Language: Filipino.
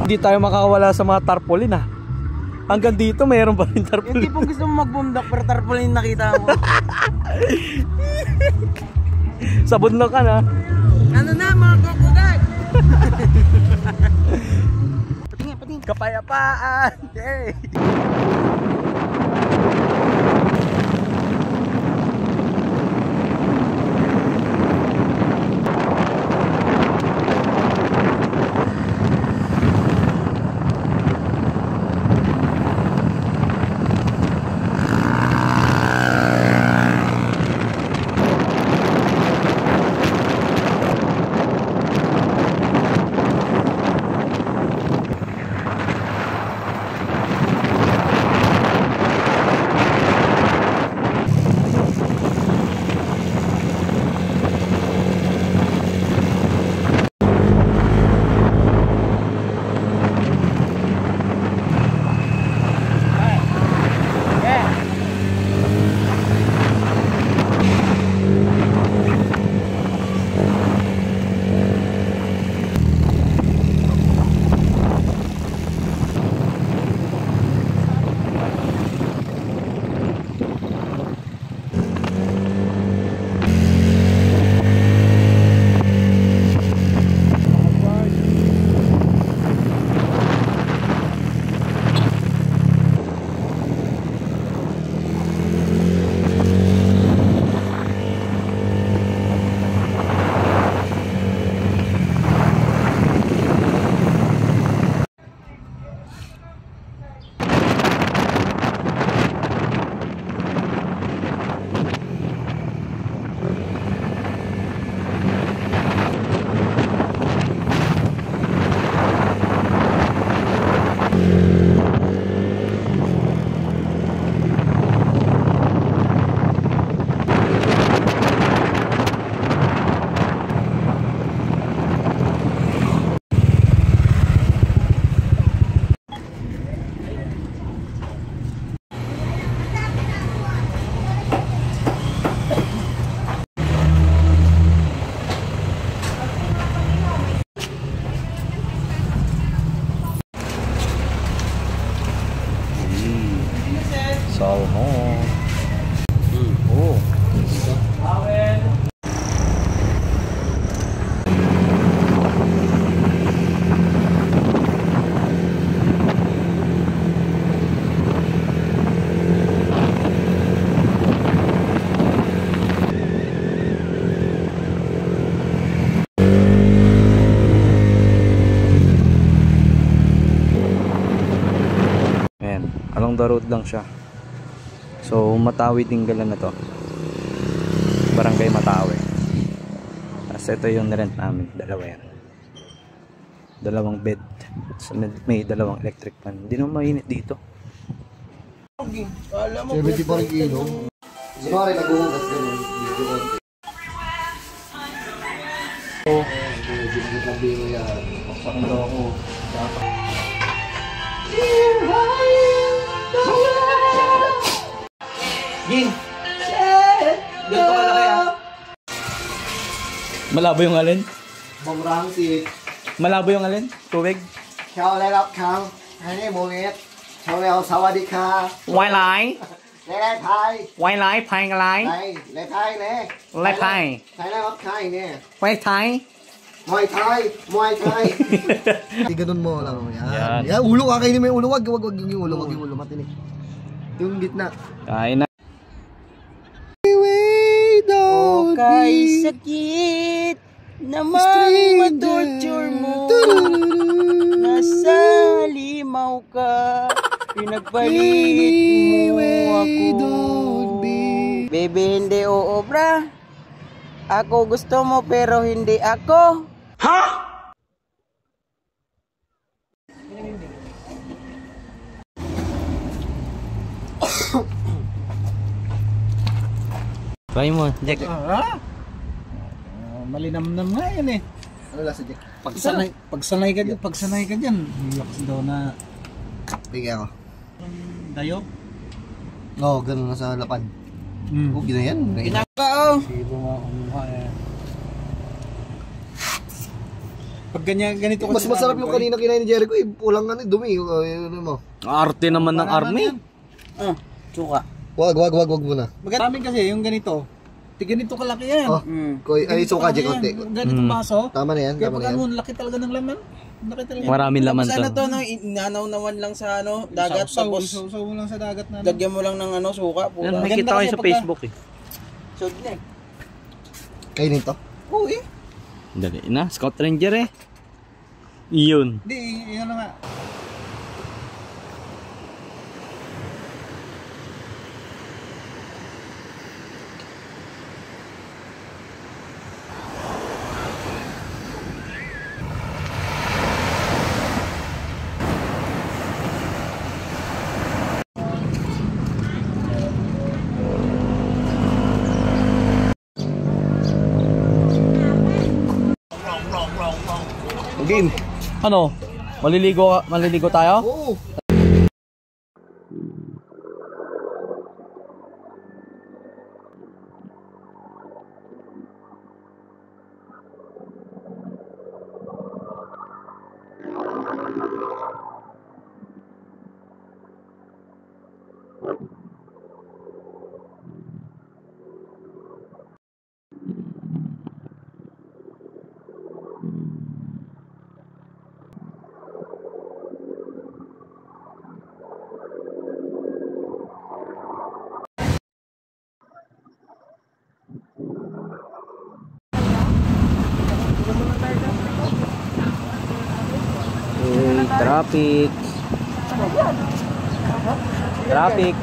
Hindi tayo makakawala sa mga tarpaulin ha. Hanggang dito mayroon pa rin tarpaulin. Hindi po gusto mo magbundak pero tarpaulin nakita mo. Sa bundok ka na. Ano na mga krokodil? Patingin. Kapayapaan. Hey. Salmon. Oh. Ayan, along the road lang siya. So Matawi Dingalan na to, Barangay Matawi. Tapos ito yung nirent namin, dalawa yan, dalawang bed. So, may dalawang electric fan. Hindi naman mainit dito. 70 pa rin kilo. Gusto ka rin nag-uungas ganun. Pakpakando ako. Ging! Ganito ka na kaya? Malabo yung alin? Bumrang si Malabo yung alin? Tubig? Chào lại lọc khang. Hãy mô nghiệt. Chào leo sawadika. Quay lại. Lê lê thai. Quay lại, phanh lại. Này, lê thai nè. Lê thai. Thai lê lọc thai nè. Quay thai. Muay thai. Muay thai. Di ganun mo lang. Yan. Yan. Ulo ka, kainin mo yung ulo. Wag yung ulo. Wag yung ulo. Matinig. Yung gitna. Kain na. Kay sakit namang matorture mo. Nasa limaw ka, pinagpalit mo ako. Baby, hindi uobra. Ako gusto mo pero hindi ako. Ha? Try mo, Jack. Malinamnam nga yan eh. Ano lasa, Jack? Pagsanay ka dyan. Relax daw na Bigyan ako. dayo. Oo, ganun na sa lapad. Oh, gina yan. Pinaka oh. Sibo nga kumuha eh. Pag ganito Mas masarap yung kanina kinain ni Jericho. Pulang dumi. Ano mo? Arte naman ng army. Suka. Wag muna. Magamit kasi yung ganito. Ganito kalaki yan. Oh, ay suka dyan konti. Ganitong baso. Tama na yan, Kaya tama pag na yan. ano, laki talaga ng laman. Laki talaga. Maraming laman Tapos to. ano to, no? Inanaw-nawan lang sa ano, dagat. Tapos Sausaw mo lang sa dagat na. lagyan mo lang ng ano, suka. Yan, Pura. nakikita kayo sa Facebook eh. Sod na eh. Kainin to. Oo eh. Dali na, Scout Ranger eh. Iyon. Hindi, yun na nga. Game. Ano? Maliligo tayo? Oo. Traffic. Traffic.